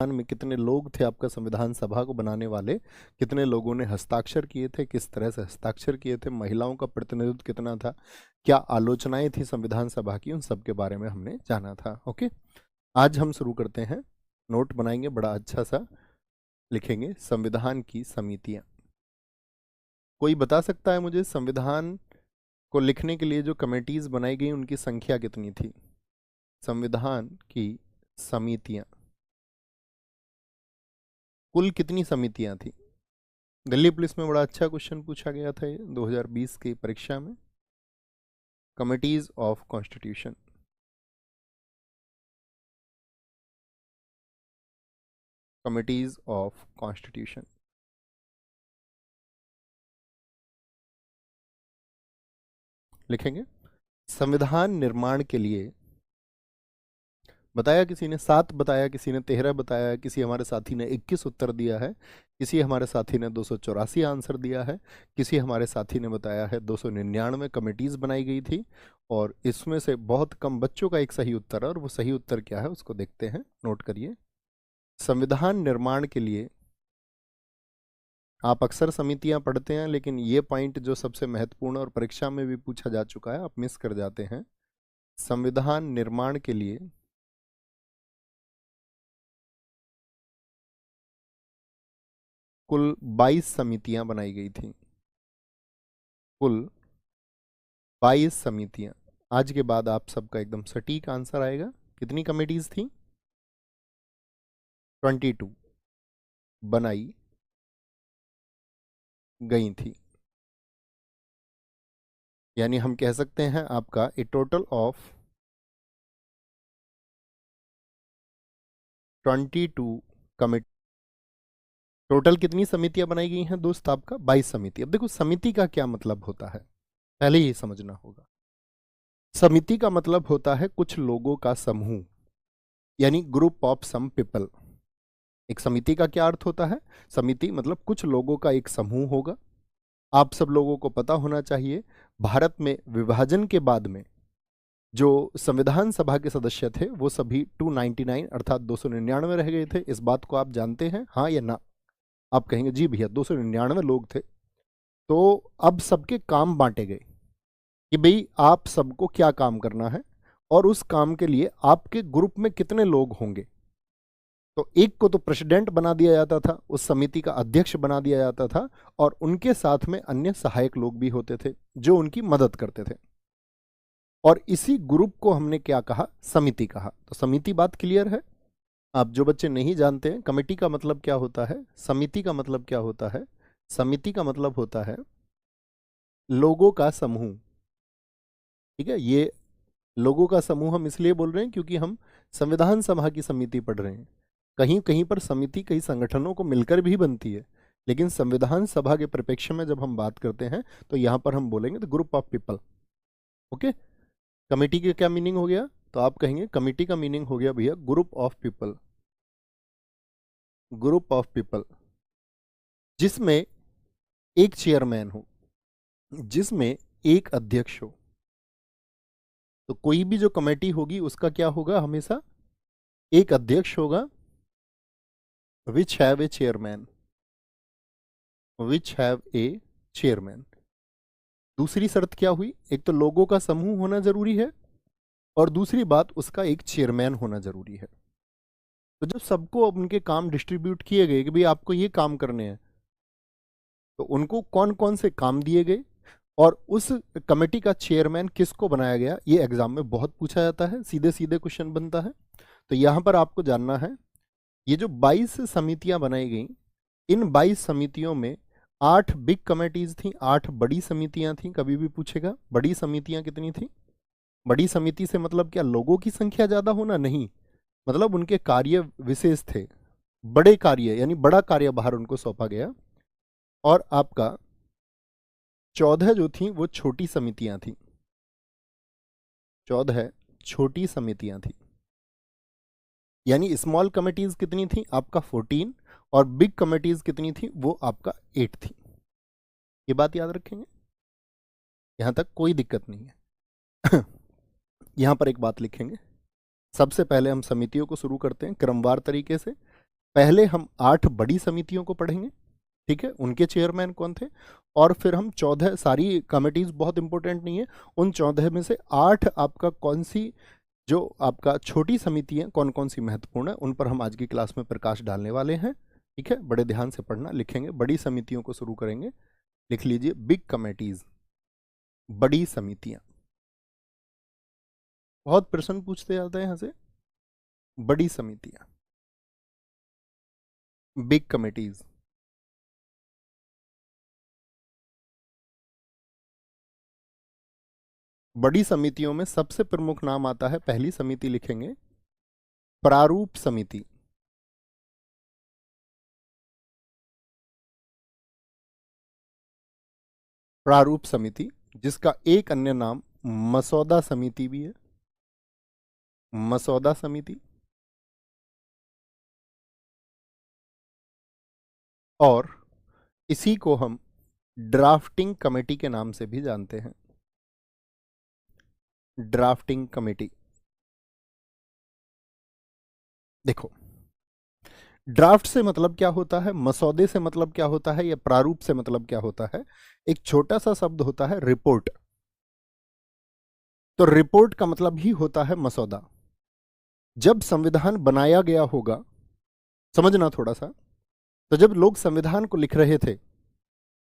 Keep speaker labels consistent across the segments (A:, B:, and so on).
A: में कितने लोग थे आपका संविधान सभा को बनाने वाले, कितने लोगों ने हस्ताक्षर किए थे, किस तरह से हस्ताक्षर किए थे, महिलाओं का प्रतिनिधित्व कितना था, क्या आलोचनाएं थी संविधान सभा की, उन सब के बारे में हमने जाना था। ओके, आज हम शुरू करते हैं। नोट बनाएंगे, बड़ा अच्छा सा लिखेंगे, संविधान की समितियां। कोई बता सकता है मुझे संविधान को लिखने के लिए जो कमेटीज बनाई गई उनकी संख्या कितनी थी? संविधान की समितियां, कुल कितनी समितियां थी? दिल्ली पुलिस में बड़ा अच्छा क्वेश्चन पूछा गया था ये 2020 की परीक्षा में। Committees of constitution, committees of constitution लिखेंगे। संविधान निर्माण के लिए बताया किसी ने 7 बताया, किसी ने 13 बताया, किसी हमारे साथी ने 21 उत्तर दिया है, किसी हमारे साथी ने 284 आंसर दिया है, किसी हमारे साथी ने बताया है 299 कमेटीज बनाई गई थी, और इसमें से बहुत कम बच्चों का एक सही उत्तर है, और वो सही उत्तर क्या है उसको देखते हैं, नोट करिए। संविधान निर्माण के लिए आप अक्सर समितियां पढ़ते हैं, लेकिन ये पॉइंट जो सबसे महत्वपूर्ण और परीक्षा में भी पूछा जा चुका है, आप मिस कर जाते हैं। संविधान निर्माण के लिए कुल 22 समितियां बनाई गई थी, कुल 22 समितियां। आज के बाद आप सबका एकदम सटीक आंसर आएगा। कितनी कमेटीज थी? 22 बनाई गई थी, यानी हम कह सकते हैं आपका ए टोटल ऑफ 22 कमेटी। टोटल कितनी समितियां बनाई गई हैं दोस्त? आपका 22 समिति। अब देखो समिति का क्या मतलब होता है, पहले ही समझना होगा। समिति का मतलब होता है कुछ लोगों का समूह, यानी ग्रुप ऑफ सम पीपल। एक समिति का क्या अर्थ होता है? समिति मतलब कुछ लोगों का एक समूह होगा। आप सब लोगों को पता होना चाहिए, भारत में विभाजन के बाद में जो संविधान सभा के सदस्य थे वो सभी 299 अर्थात 299 रह गए थे। इस बात को आप जानते हैं, हाँ या ना? आप कहेंगे जी भैया 299 लोग थे। तो अब सबके काम बांटे गए कि भाई आप सबको क्या काम करना है, और उस काम के लिए आपके ग्रुप में कितने लोग होंगे। तो एक को तो प्रेसिडेंट बना दिया जाता था, उस समिति का अध्यक्ष बना दिया जाता था, और उनके साथ में अन्य सहायक लोग भी होते थे जो उनकी मदद करते थे, और इसी ग्रुप को हमने क्या कहा? समिति कहा। तो समिति बात क्लियर है? आप जो बच्चे नहीं जानते हैं कमेटी का मतलब क्या होता है, समिति का मतलब क्या होता है, समिति का मतलब होता है लोगों का समूह। ठीक है, ये लोगों का समूह हम इसलिए बोल रहे हैं क्योंकि हम संविधान सभा की समिति पढ़ रहे हैं। कहीं कहीं पर समिति कई संगठनों को मिलकर भी बनती है, लेकिन संविधान सभा के परिप्रेक्ष्य में जब हम बात करते हैं तो यहां पर हम बोलेंगे the group of people. Okay, committee का क्या मीनिंग हो गया? तो आप कहेंगे कमेटी का मीनिंग हो गया भैया group of people, group of people जिसमें एक चेयरमैन हो, जिसमें एक अध्यक्ष हो। तो कोई भी जो कमेटी होगी उसका क्या होगा? हमेशा एक अध्यक्ष होगा, which have a chairman, which have a chairman. दूसरी शर्त क्या हुई? एक तो लोगों का समूह होना जरूरी है, और दूसरी बात उसका एक चेयरमैन होना जरूरी है। तो जब सबको उनके काम डिस्ट्रीब्यूट किए गए कि भाई आपको ये काम करने हैं, तो उनको कौन कौन से काम दिए गए, और उस कमेटी का चेयरमैन किसको बनाया गया, ये एग्जाम में बहुत पूछा जाता है, सीधे सीधे क्वेश्चन बनता है। तो यहां पर आपको जानना है, ये जो 22 समितियां बनाई गई, इन 22 समितियों में 8 बिग कमेटीज थी, 8 बड़ी समितियां थी। कभी भी पूछेगा बड़ी समितियां कितनी थी? बड़ी समिति से मतलब क्या लोगों की संख्या ज्यादा होना? नहीं, मतलब उनके कार्य विशेष थे, बड़े कार्य, यानी बड़ा कार्यभार उनको सौंपा गया। और आपका 14 जो थी वो छोटी समितियां थी, 14 छोटी समितियां थी। यानी स्मॉल कमिटीज कितनी थी? आपका 14, और बिग कमिटीज कितनी थी? वो आपका 8 थी। ये बात याद रखेंगे, यहां तक कोई दिक्कत नहीं है। यहां पर एक बात लिखेंगे, सबसे पहले हम समितियों को शुरू करते हैं क्रमवार तरीके से। पहले हम 8 बड़ी समितियों को पढ़ेंगे, ठीक है, उनके चेयरमैन कौन थे, और फिर हम 14, सारी कमिटीज बहुत इंपॉर्टेंट नहीं है, उन 14 में से 8 आपका कौन सी जो आपका छोटी समिति है कौन कौन सी महत्वपूर्ण है, उन पर हम आज की क्लास में प्रकाश डालने वाले हैं। ठीक है, बड़े ध्यान से पढ़ना, लिखेंगे, बड़ी समितियों को शुरू करेंगे, लिख लीजिए बिग कमेटीज, बड़ी समितियां। बहुत प्रश्न पूछते जाते हैं यहां से, बड़ी समितियां, बिग कमेटीज। बड़ी समितियों में सबसे प्रमुख नाम आता है, पहली समिति लिखेंगे प्रारूप समिति। प्रारूप समिति, जिसका एक अन्य नाम मसौदा समिति भी है, मसौदा समिति। और इसी को हम ड्राफ्टिंग कमेटी के नाम से भी जानते हैं, ड्राफ्टिंग कमेटी। देखो, ड्राफ्ट से मतलब क्या होता है, मसौदे से मतलब क्या होता है, या प्रारूप से मतलब क्या होता है, एक छोटा सा शब्द होता है रिपोर्ट। तो रिपोर्ट का मतलब ही होता है मसौदा। जब संविधान बनाया गया होगा, समझना थोड़ा सा, तो जब लोग संविधान को लिख रहे थे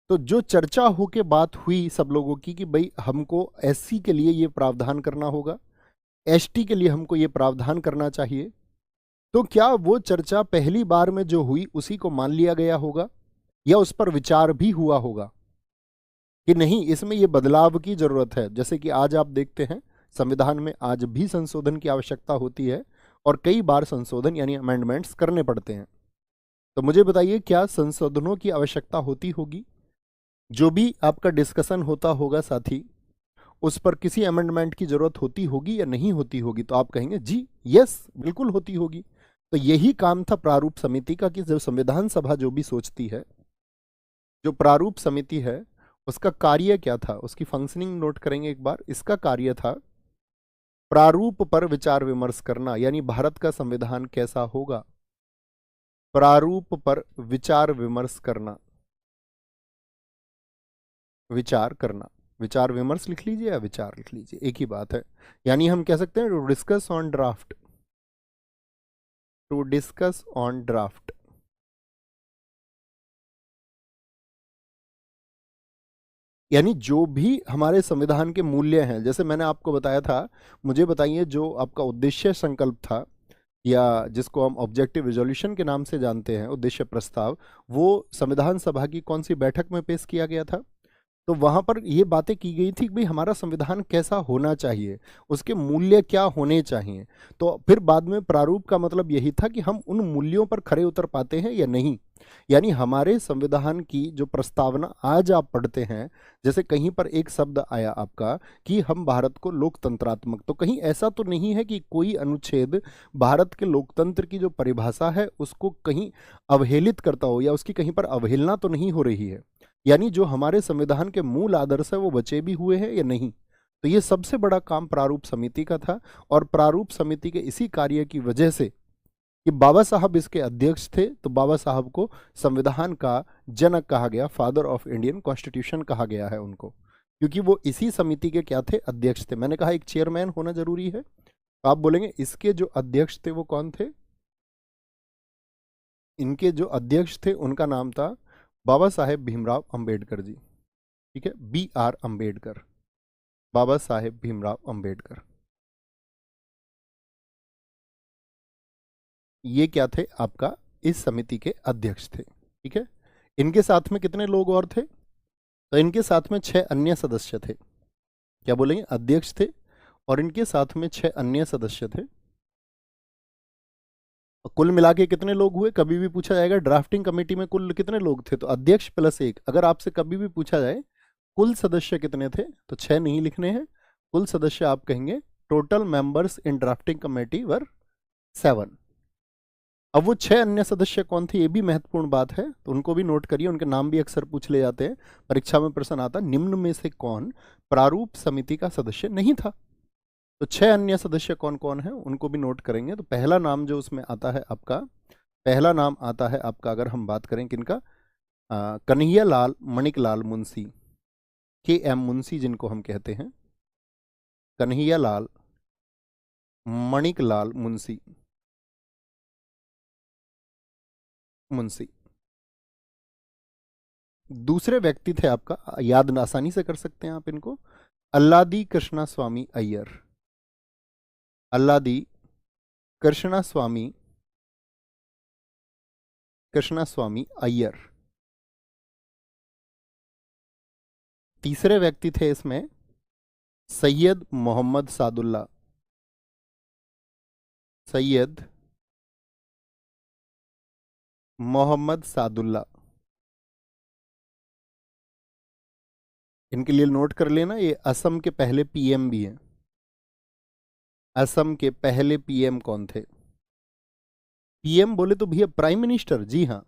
A: तो जो चर्चा होके बात हुई सब लोगों की कि भाई हमको एससी के लिए ये प्रावधान करना होगा, एसटी के लिए हमको ये प्रावधान करना चाहिए, तो क्या वो चर्चा पहली बार में जो हुई उसी को मान लिया गया होगा, या उस पर विचार भी हुआ होगा कि नहीं इसमें ये बदलाव की जरूरत है। जैसे कि आज आप देखते हैं संविधान में आज भी संशोधन की आवश्यकता होती है, और कई बार संशोधन यानी अमेंडमेंट्स करने पड़ते हैं। तो मुझे बताइए, क्या संशोधनों की आवश्यकता होती होगी? जो भी आपका डिस्कशन होता होगा साथी, उस पर किसी अमेंडमेंट की जरूरत होती होगी या नहीं होती होगी? तो आप कहेंगे जी यस, बिल्कुल होती होगी। तो यही काम था प्रारूप समिति का, कि जब संविधान सभा जो भी सोचती है, जो प्रारूप समिति है उसका कार्य क्या था, उसकी फंक्शनिंग नोट करेंगे एक बार। इसका कार्य था प्रारूप पर विचार विमर्श करना, यानी भारत का संविधान कैसा होगा, प्रारूप पर विचार विमर्श करना, विचार करना। विचार विमर्श लिख लीजिए या विचार लिख लीजिए, एक ही बात है। यानी हम कह सकते हैं to discuss on draft, to discuss on draft. यानी जो भी हमारे संविधान के मूल्य हैं, जैसे मैंने आपको बताया था, मुझे बताइए जो आपका उद्देश्य संकल्प था, या जिसको हम ऑब्जेक्टिव रिजोल्यूशन के नाम से जानते हैं, उद्देश्य प्रस्ताव, वो संविधान सभा की कौन सी बैठक में पेश किया गया था? तो वहां पर ये बातें की गई थी कि भाई हमारा संविधान कैसा होना चाहिए, उसके मूल्य क्या होने चाहिए। तो फिर बाद में प्रारूप का मतलब यही था कि हम उन मूल्यों पर खरे उतर पाते हैं या नहीं। यानी हमारे संविधान की जो प्रस्तावना आज आप पढ़ते हैं, जैसे कहीं पर एक शब्द आया आपका कि हम भारत को लोकतंत्रात्मक, तो कहीं ऐसा तो नहीं है कि कोई अनुच्छेद भारत के लोकतंत्र की जो परिभाषा है उसको कहीं अवहेलित करता हो, या उसकी कहीं पर अवहेलना तो नहीं हो रही है। यानी जो हमारे संविधान के मूल आदर्श है वो बचे भी हुए हैं या नहीं। तो ये सबसे बड़ा काम प्रारूप समिति का था, और प्रारूप समिति के इसी कार्य की वजह से कि बाबा साहब इसके अध्यक्ष थे, तो बाबा साहब को संविधान का जनक कहा गया, फादर ऑफ इंडियन कॉन्स्टिट्यूशन कहा गया है उनको, क्योंकि वो इसी समिति के क्या थे, अध्यक्ष थे। मैंने कहा एक चेयरमैन होना जरूरी है, तो आप बोलेंगे इसके जो अध्यक्ष थे वो कौन थे? इनके जो अध्यक्ष थे उनका नाम था बाबा साहेब भीमराव अंबेडकर जी। ठीक है, BR अंबेडकर, बाबा साहेब भीमराव अंबेडकर। ये क्या थे, आपका इस समिति के अध्यक्ष थे। ठीक है, इनके साथ में कितने लोग और थे? तो इनके साथ में 6 अन्य सदस्य थे। क्या बोलेंगे, अध्यक्ष थे और इनके साथ में 6 अन्य सदस्य थे। कुल मिला के कितने लोग हुए? कभी भी पूछा जाएगा ड्राफ्टिंग कमेटी में कुल कितने लोग थे, तो अध्यक्ष प्लस 1। अगर आपसे कभी भी पूछा जाए कुल सदस्य कितने थे, तो 6 नहीं लिखने हैं, कुल सदस्य आप कहेंगे total members in drafting committee were 7। अब वो 6 अन्य सदस्य कौन थे, ये भी महत्वपूर्ण बात है, तो उनको भी नोट करिए, उनके नाम भी अक्सर पूछ ले जाते हैं, परीक्षा में प्रश्न आता, निम्न में से कौन प्रारूप समिति का सदस्य नहीं था? तो 6 अन्य सदस्य कौन कौन है उनको भी नोट करेंगे। तो पहला नाम जो उसमें आता है आपका पहला नाम आता है आपका, अगर हम बात करें किनका, कन्हैया लाल मणिक लाल मुंशी, के एम मुंशी जिनको हम कहते हैं, कन्हैया लाल मणिक लाल मुंशी, मुंशी। दूसरे व्यक्ति थे आपका, याद आसानी से कर सकते हैं आप इनको, अल्लादी कृष्णा स्वामी अय्यर, अल्लादी कृष्णा स्वामी, कृष्णा स्वामी अय्यर। तीसरे व्यक्ति थे इसमें सैयद मोहम्मद सादुल्ला, सैयद मोहम्मद सादुल्ला। इनके लिए नोट कर लेना, ये असम के पहले पीएम भी हैं। असम के पहले पीएम कौन थे? पीएम बोले तो भैया प्राइम मिनिस्टर, जी हाँ,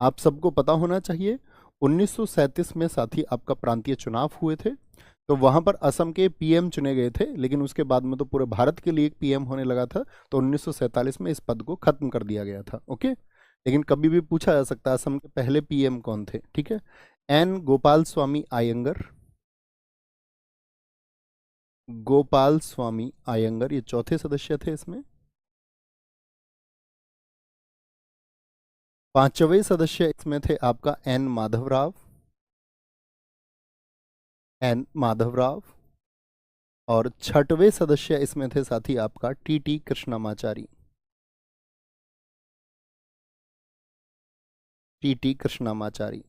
A: आप सबको पता होना चाहिए। 1937 में साथी आपका प्रांतीय चुनाव हुए थे, तो वहां पर असम के पीएम चुने गए थे, लेकिन उसके बाद में तो पूरे भारत के लिए एक पीएम होने लगा था, तो 1947 में इस पद को खत्म कर दिया गया था। ओके, लेकिन कभी भी पूछा जा सकता है असम के पहले पीएम कौन थे, ठीक है। एन गोपाल स्वामी आयंगर, गोपाल स्वामी आयंगर ये चौथे सदस्य थे इसमें। पांचवें सदस्य इसमें थे आपका एन माधवराव, एन माधवराव। और छठवें सदस्य इसमें थे साथी आपका टी कृष्णमाचारी, टी कृष्णमाचारी।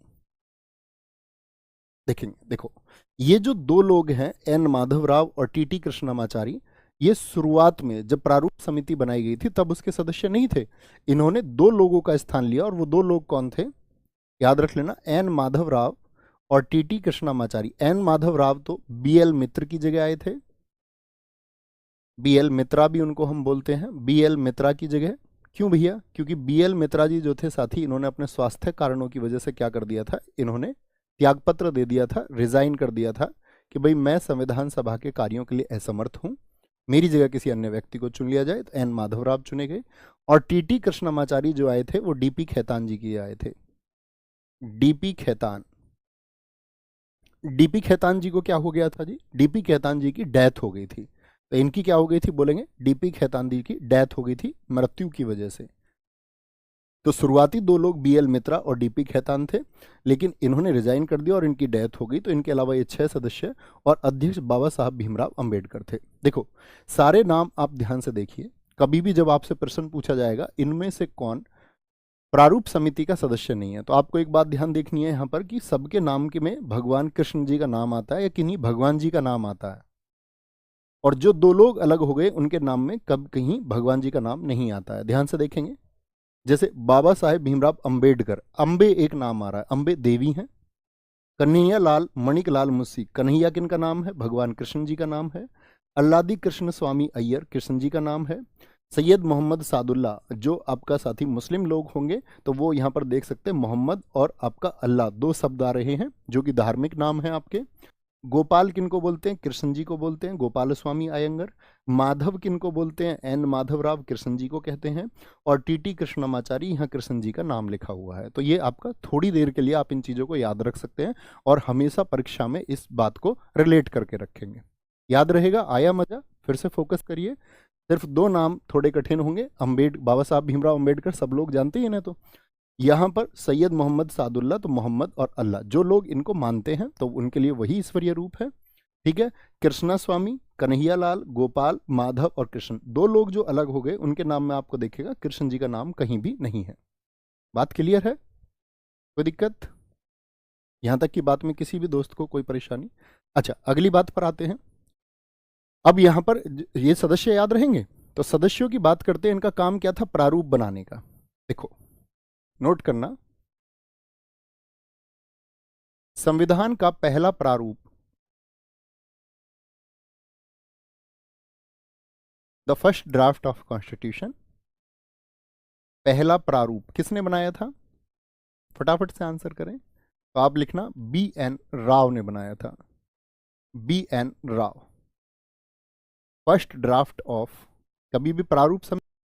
A: देखेंगे, देखो ये जो दो लोग हैं एन माधवराव और टी कृष्णमाचारी, ये शुरुआत में जब प्रारूप समिति बनाई गई थी तब उसके सदस्य नहीं थे। इन्होंने दो लोगों का स्थान लिया, और वो दो लोग कौन थे, याद रख लेना, एन माधवराव और टी कृष्णमाचारी। एन माधवराव तो बीएल मित्र की जगह आए थे, बीएल मित्रा भी उनको हम बोलते हैं, बीएल मित्रा की जगह। क्यों भैया? क्योंकि बीएल मित्रा जी जो थे साथी, इन्होंने अपने स्वास्थ्य कारणों की वजह से क्या कर दिया था, इन्होंने त्यागपत्र दे दिया था, रिजाइन कर दिया था कि भाई मैं संविधान सभा के कार्यों के लिए असमर्थ हूं, मेरी जगह किसी अन्य व्यक्ति को चुन लिया जाए। तो एन माधवराव चुने गए, और टी कृष्णमाचारी जो आए थे वो डीपी खेतान जी के आए थे, डीपी खेतान। डीपी खेतान जी को क्या हो गया था जी? डीपी खेतान जी की डेथ हो गई थी। तो इनकी क्या हो गई थी बोलेंगे? डीपी खेतान जी की डेथ हो गई थी मृत्यु की वजह से। तो शुरुआती दो लोग बीएल मित्रा और डीपी खेतान थे, लेकिन इन्होंने रिजाइन कर दिया और इनकी डेथ हो गई। तो इनके अलावा ये 6 सदस्य और अध्यक्ष बाबा साहब भीमराव अंबेडकर थे। देखो सारे नाम आप ध्यान से देखिए, कभी भी जब आपसे प्रश्न पूछा जाएगा इनमें से कौन प्रारूप समिति का सदस्य नहीं है, तो आपको एक बात ध्यान देखनी है यहाँ पर कि सबके नाम के में भगवान कृष्ण जी का नाम आता है या किन्हीं भगवान जी का नाम आता है, और जो दो लोग अलग हो गए उनके नाम में कब कहीं भगवान जी का नाम नहीं आता है। ध्यान से देखेंगे, जैसे बाबा साहेब भीमराव अंबेडकर, अंबे एक नाम आ रहा है, अंबे देवी हैं। कन्हैया लाल मणिक लाल मुंशी, कन्हैया किन का नाम है? भगवान कृष्ण जी का नाम है। अल्लादी कृष्ण स्वामी अय्यर, कृष्ण जी का नाम है। सैयद मोहम्मद सादुल्ला, जो आपका साथी मुस्लिम लोग होंगे तो वो यहाँ पर देख सकते हैं मोहम्मद और आपका अल्लाह दो शब्द आ रहे हैं, जो कि धार्मिक नाम है आपके। गोपाल किनको बोलते हैं? कृष्ण जी को बोलते हैं, गोपाल स्वामी आयंगर। माधव किनको बोलते हैं? एन माधवराव, कृष्ण जी को कहते हैं। और टी कृष्णमाचारी, यहाँ कृष्ण जी का नाम लिखा हुआ है। तो ये आपका थोड़ी देर के लिए आप इन चीज़ों को याद रख सकते हैं, और हमेशा परीक्षा में इस बात को रिलेट करके रखेंगे। याद रहेगा? आया मजा? फिर से फोकस करिए। सिर्फ दो नाम थोड़े कठिन होंगे, बाबा साहब भीमराव अम्बेडकर सब लोग जानते ही ना, तो यहाँ पर सैयद मोहम्मद सादुल्ला, तो मोहम्मद और अल्लाह जो लोग इनको मानते हैं तो उनके लिए वही ईश्वरीय रूप है, ठीक है। कृष्णा स्वामी, कन्हैया लाल, गोपाल, माधव और कृष्ण, दो लोग जो अलग हो गए उनके नाम में आपको देखेगा कृष्ण जी का नाम कहीं भी नहीं है। बात क्लियर है? कोई दिक्कत यहाँ तक की बात में? किसी भी दोस्त को कोई परेशानी? अच्छा, अगली बात पर आते हैं। अब यहाँ पर ये सदस्य याद रहेंगे, तो सदस्यों की बात करते हैं। इनका काम क्या था? प्रारूप बनाने का। देखो नोट करना, संविधान का पहला प्रारूप, the first draft of constitution, पहला प्रारूप किसने बनाया था? फटाफट से आंसर करें। तो आप लिखना बी एन राव ने बनाया था, B N Rao. First draft of, कभी भी प्रारूप